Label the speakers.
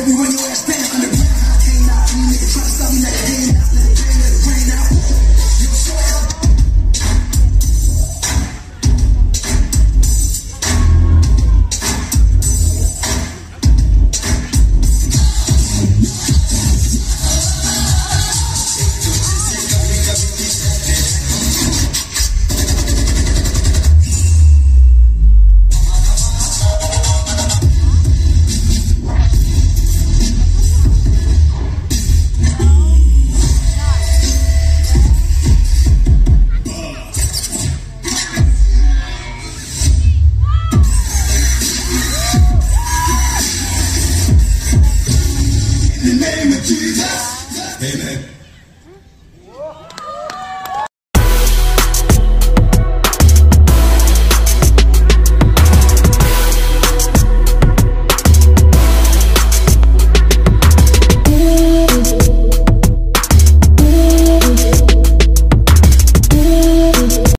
Speaker 1: we run your ass down underground. I came out, you niggas try to stop me like a game out. Let it rain out. Yo, show it up. In the name of Jesus, amen.